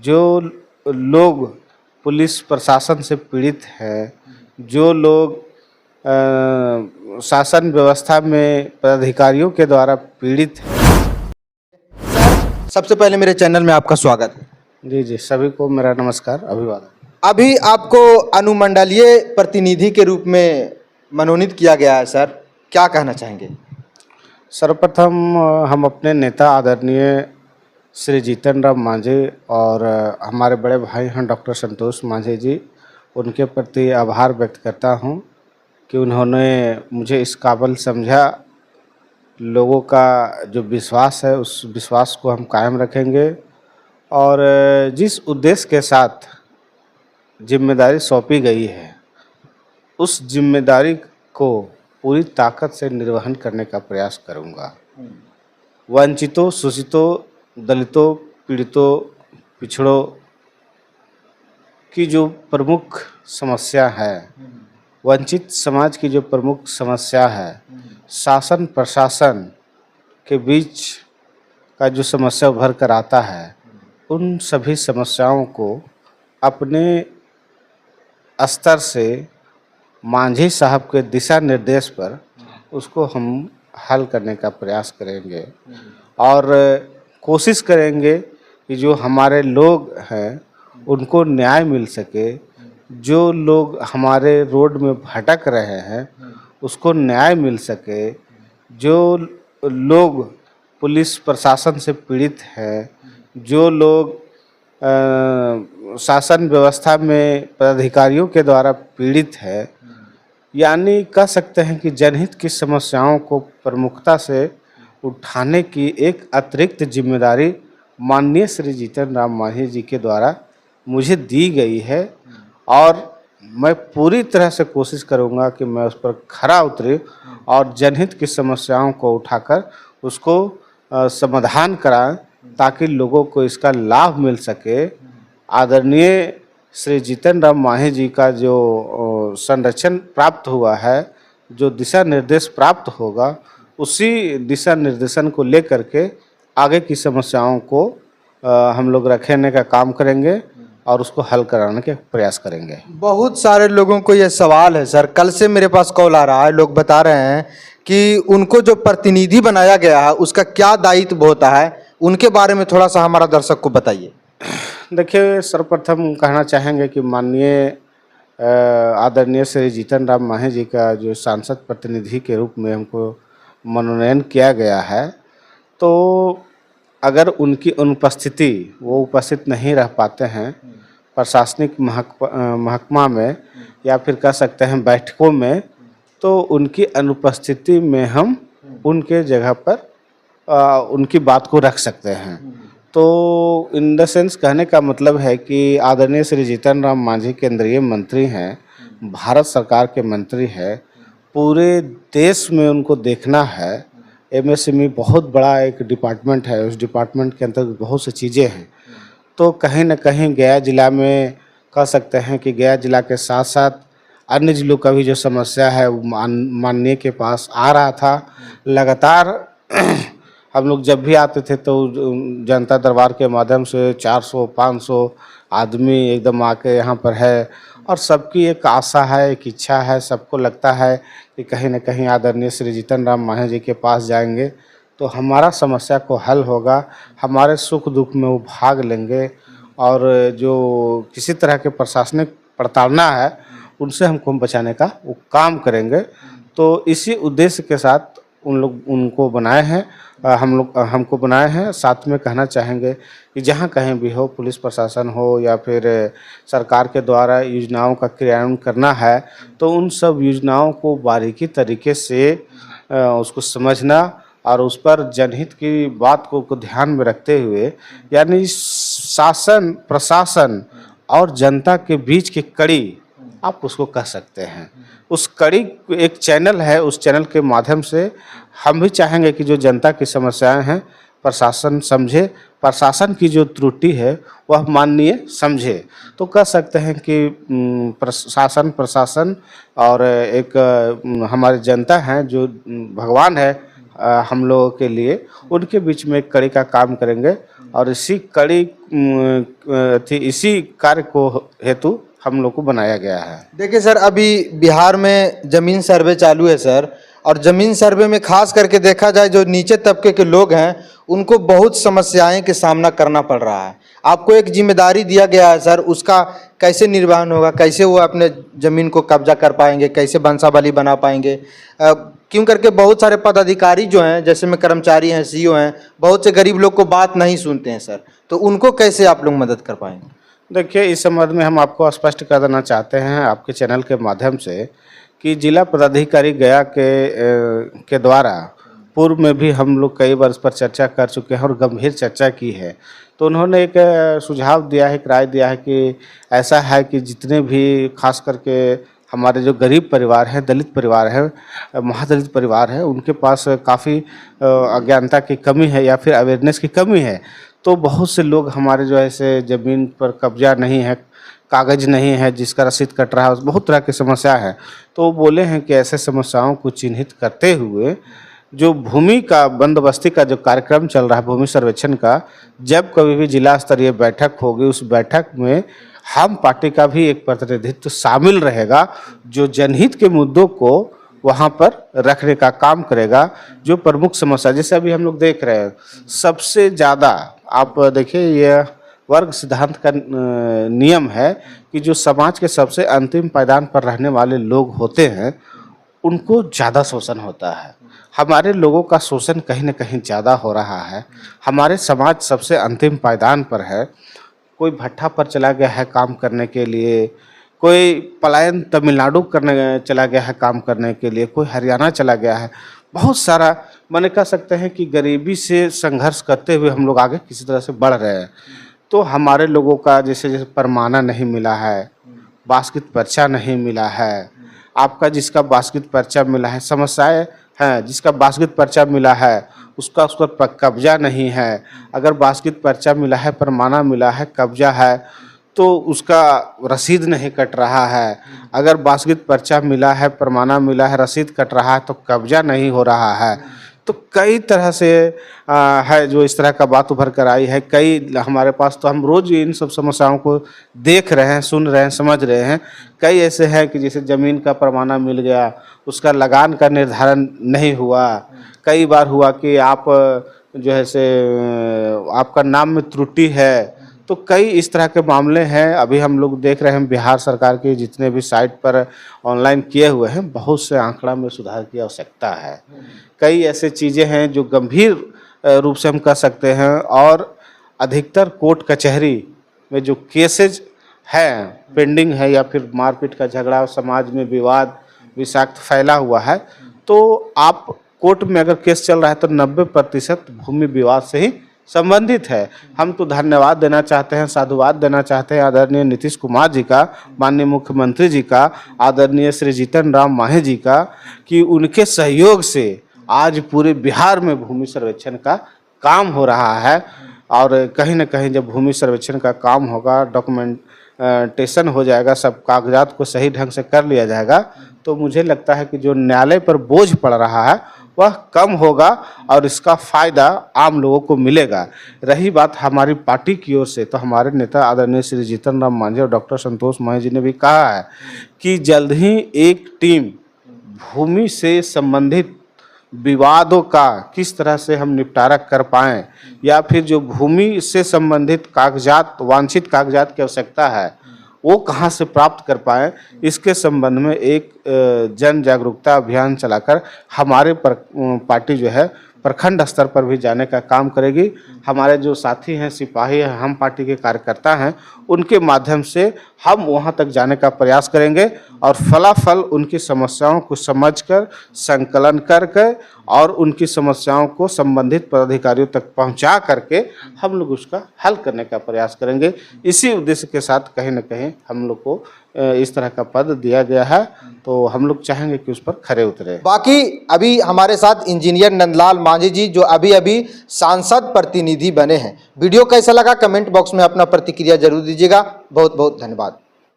जो लोग पुलिस प्रशासन से पीड़ित हैं, जो लोग शासन व्यवस्था में पदाधिकारियों के द्वारा पीड़ित हैं। सबसे पहले मेरे चैनल में आपका स्वागत है। जी जी, सभी को मेरा नमस्कार, अभिवादन। अभी आपको अनुमंडलीय प्रतिनिधि के रूप में मनोनीत किया गया है सर, क्या कहना चाहेंगे? सर्वप्रथम हम अपने नेता आदरणीय श्री जीतन राम मांझी और हमारे बड़े भाई हैं डॉक्टर संतोष मांझी जी, उनके प्रति आभार व्यक्त करता हूं कि उन्होंने मुझे इस काबिल समझा। लोगों का जो विश्वास है उस विश्वास को हम कायम रखेंगे और जिस उद्देश्य के साथ जिम्मेदारी सौंपी गई है उस जिम्मेदारी को पूरी ताकत से निर्वहन करने का प्रयास करूंगा। वंचितों, शोषितों, दलितों, पीड़ितों, पिछड़ों की जो प्रमुख समस्या है, वंचित समाज की जो प्रमुख समस्या है, शासन प्रशासन के बीच का जो समस्या उभर कर आता है, उन सभी समस्याओं को अपने स्तर से मांझी साहब के दिशा निर्देश पर उसको हम हल करने का प्रयास करेंगे और कोशिश करेंगे कि जो हमारे लोग हैं उनको न्याय मिल सके। जो लोग हमारे रोड में भटक रहे हैं उसको न्याय मिल सके। जो लोग पुलिस प्रशासन से पीड़ित हैं, जो लोग शासन व्यवस्था में पदाधिकारियों के द्वारा पीड़ित है, यानी कह सकते हैं कि जनहित की समस्याओं को प्रमुखता से उठाने की एक अतिरिक्त जिम्मेदारी माननीय श्री जीतन राम मांझी जी के द्वारा मुझे दी गई है और मैं पूरी तरह से कोशिश करूंगा कि मैं उस पर खरा उतरे और जनहित की समस्याओं को उठाकर उसको समाधान कराएं ताकि लोगों को इसका लाभ मिल सके। आदरणीय श्री जीतन राम मांझी जी का जो संरक्षण प्राप्त हुआ है, जो दिशा निर्देश प्राप्त होगा, उसी दिशा निर्देशन को लेकर के आगे की समस्याओं को हम लोग रखने का काम करेंगे और उसको हल कराने के प्रयास करेंगे। बहुत सारे लोगों को यह सवाल है सर, कल से मेरे पास कॉल आ रहा है, लोग बता रहे हैं कि उनको जो प्रतिनिधि बनाया गया है उसका क्या दायित्व होता है, उनके बारे में थोड़ा सा हमारा दर्शक को बताइए। देखिए, सर्वप्रथम कहना चाहेंगे कि माननीय आदरणीय श्री जीतन राम मांझी जी का जो सांसद प्रतिनिधि के रूप में हमको मनोनयन किया गया है, तो अगर उनकी अनुपस्थिति, वो उपस्थित नहीं रह पाते हैं प्रशासनिक महकमा में या फिर कह सकते हैं बैठकों में, तो उनकी अनुपस्थिति में हम उनके जगह पर उनकी बात को रख सकते हैं। तो इन द सेंस कहने का मतलब है कि आदरणीय श्री जीतन राम मांझी केंद्रीय मंत्री हैं, भारत सरकार के मंत्री हैं, पूरे देश में उनको देखना है। एमएसएमई बहुत बड़ा एक डिपार्टमेंट है, उस डिपार्टमेंट के अंतर्गत बहुत सी चीज़ें हैं। तो कहीं न कहीं गया जिला में कह सकते हैं कि गया जिला के साथ साथ अन्य जिलों का भी जो समस्या है वो माननीय के पास आ रहा था। लगातार हम लोग जब भी आते थे तो जनता दरबार के माध्यम से 400-500 आदमी एकदम आके यहाँ पर है और सबकी एक आशा है, एक इच्छा है, सबको लगता है कि कहीं न कहीं आदरणीय श्री जीतन राम मांझी जी के पास जाएंगे तो हमारा समस्या को हल होगा, हमारे सुख दुख में वो भाग लेंगे और जो किसी तरह के प्रशासनिक प्रताड़ना है उनसे हमको बचाने का वो काम करेंगे। तो इसी उद्देश्य के साथ उनको बनाए हैं, हमको बनाए हैं। साथ में कहना चाहेंगे कि जहाँ कहीं भी हो, पुलिस प्रशासन हो या फिर सरकार के द्वारा योजनाओं का क्रियान्वयन करना है, तो उन सब योजनाओं को बारीकी तरीके से उसको समझना और उस पर जनहित की बात को ध्यान में रखते हुए, यानी शासन प्रशासन और जनता के बीच की कड़ी आप उसको कह सकते हैं। उस कड़ी एक चैनल है, उस चैनल के माध्यम से हम भी चाहेंगे कि जो जनता की समस्याएं हैं प्रशासन समझे, प्रशासन की जो त्रुटि है वह माननीय समझे। तो कह सकते हैं कि प्रशासन और एक हमारी जनता हैं जो भगवान है हम लोगों के लिए, उनके बीच में एक कड़ी का काम करेंगे और इसी कड़ी इसी कार्य को हेतु हम लोग को बनाया गया है। देखिए सर, अभी बिहार में ज़मीन सर्वे चालू है सर, और ज़मीन सर्वे में खास करके देखा जाए जो नीचे तबके के लोग हैं उनको बहुत समस्याएं के सामना करना पड़ रहा है। आपको एक जिम्मेदारी दिया गया है सर, उसका कैसे निर्वहन होगा, कैसे वो अपने ज़मीन को कब्जा कर पाएंगे, कैसे वंशावली बना पाएंगे? क्यों करके बहुत सारे पदाधिकारी जो हैं, जैसे में कर्मचारी हैं, सीईओ हैं, बहुत से गरीब लोग को बात नहीं सुनते हैं सर, तो उनको कैसे आप लोग मदद कर पाएंगे? देखिए, इस संबंध में हम आपको स्पष्ट कर देना चाहते हैं आपके चैनल के माध्यम से कि जिला पदाधिकारी गया के द्वारा पूर्व में भी हम लोग कई बार इस पर चर्चा कर चुके हैं और गंभीर चर्चा की है। तो उन्होंने एक सुझाव दिया है, एक राय दिया है कि ऐसा है कि जितने भी खास करके हमारे जो गरीब परिवार हैं, दलित परिवार हैं, महादलित परिवार हैं, उनके पास काफ़ी अज्ञानता की कमी है या फिर अवेयरनेस की कमी है। तो बहुत से लोग हमारे जो ऐसे ज़मीन पर कब्जा नहीं है, कागज़ नहीं है, जिसका रसीद कट रहा है, बहुत तरह की समस्या है। तो वो बोले हैं कि ऐसे समस्याओं को चिन्हित करते हुए जो भूमि का बंदोबस्ती का जो कार्यक्रम चल रहा है, भूमि सर्वेक्षण का, जब कभी भी जिला स्तरीय बैठक होगी, उस बैठक में हम पार्टी का भी एक प्रतिनिधित्व शामिल रहेगा, जो जनहित के मुद्दों को वहाँ पर रखने का काम करेगा। जो प्रमुख समस्या, जैसे अभी हम लोग देख रहे हैं, सबसे ज़्यादा आप देखिए, यह वर्ग सिद्धांत का नियम है कि जो समाज के सबसे अंतिम पायदान पर रहने वाले लोग होते हैं, उनको ज़्यादा शोषण होता है। हमारे लोगों का शोषण कहीं न कहीं ज़्यादा हो रहा है। हमारे समाज सबसे अंतिम पायदान पर है। कोई भट्ठा पर चला गया है काम करने के लिए, कोई पलायन तमिलनाडु करने चला गया है काम करने के लिए, कोई हरियाणा चला गया है। बहुत सारा माने कह सकते हैं कि गरीबी से संघर्ष करते हुए हम लोग आगे किसी तरह से बढ़ रहे हैं। तो हमारे लोगों का जैसे परमाना नहीं मिला है, बास्केट पर्चा नहीं मिला है, आपका जिसका बास्केट पर्चा मिला है, समस्याएं हैं, जिसका बास्केट पर्चा मिला है उसका उस पर कब्जा नहीं है। अगर बास्केट पर्चा मिला है, परमाना मिला है, कब्जा है, तो उसका रसीद नहीं कट रहा है। अगर बास्केट पर्चा मिला है, परमाना मिला है, रसीद कट रहा है, तो कब्जा नहीं हो रहा है। तो कई तरह से है जो इस तरह का बात उभर कर आई है। कई हमारे पास तो हम रोज़ इन सब समस्याओं को देख रहे हैं, सुन रहे हैं, समझ रहे हैं। कई ऐसे हैं कि जैसे ज़मीन का परमाना मिल गया, उसका लगान का निर्धारण नहीं हुआ। कई बार हुआ कि आप जो है से आपका नाम में त्रुटि है। तो कई इस तरह के मामले हैं। अभी हम लोग देख रहे हैं बिहार सरकार के जितने भी साइट पर ऑनलाइन किए हुए हैं, बहुत से आंकड़ा में सुधार की आवश्यकता है। कई ऐसे चीज़ें हैं जो गंभीर रूप से हम कह सकते हैं, और अधिकतर कोर्ट कचहरी में जो केसेज हैं पेंडिंग है, या फिर मारपीट का झगड़ा, समाज में विवाद विषाक्त फैला हुआ है, तो आप कोर्ट में अगर केस चल रहा है तो 90% भूमि विवाद से ही संबंधित है। हम तो धन्यवाद देना चाहते हैं, साधुवाद देना चाहते हैं आदरणीय नीतीश कुमार जी का, माननीय मुख्यमंत्री जी का, आदरणीय श्री जीतन राम मांझी जी का, कि उनके सहयोग से आज पूरे बिहार में भूमि सर्वेक्षण का काम हो रहा है। और कहीं न कहीं जब भूमि सर्वेक्षण का काम होगा, डॉक्यूमेंटेशन हो जाएगा, सब कागजात को सही ढंग से कर लिया जाएगा, तो मुझे लगता है कि जो न्यायालय पर बोझ पड़ रहा है वह कम होगा और इसका फ़ायदा आम लोगों को मिलेगा। रही बात हमारी पार्टी की ओर से, तो हमारे नेता आदरणीय श्री जीतन राम मांझी और डॉक्टर संतोष मांझी जी ने भी कहा है कि जल्द ही एक टीम भूमि से संबंधित विवादों का किस तरह से हम निपटारा कर पाएँ, या फिर जो भूमि से संबंधित कागजात, वांछित कागजात की आवश्यकता है, वो कहाँ से प्राप्त कर पाएँ, इसके संबंध में एक जन जागरूकता अभियान चलाकर हमारे पार्टी जो है प्रखंड स्तर पर भी जाने का काम करेगी। हमारे जो साथी हैं, सिपाही हैं, हम पार्टी के कार्यकर्ता हैं, उनके माध्यम से हम वहां तक जाने का प्रयास करेंगे और फलाफल उनकी समस्याओं को समझकर, संकलन करके और उनकी समस्याओं को संबंधित पदाधिकारियों तक पहुंचा करके हम लोग उसका हल करने का प्रयास करेंगे। इसी उद्देश्य के साथ कहीं न कहीं हम लोग को इस तरह का पद दिया गया है, तो हम लोग चाहेंगे कि उस पर खरे उतरे। बाकी अभी हमारे साथ इंजीनियर नंदलाल मांझी जी, जो अभी सांसद प्रतिनिधि बने हैं। वीडियो कैसा लगा कमेंट बॉक्स में अपना प्रतिक्रिया जरूर दीजिएगा। बहुत बहुत धन्यवाद।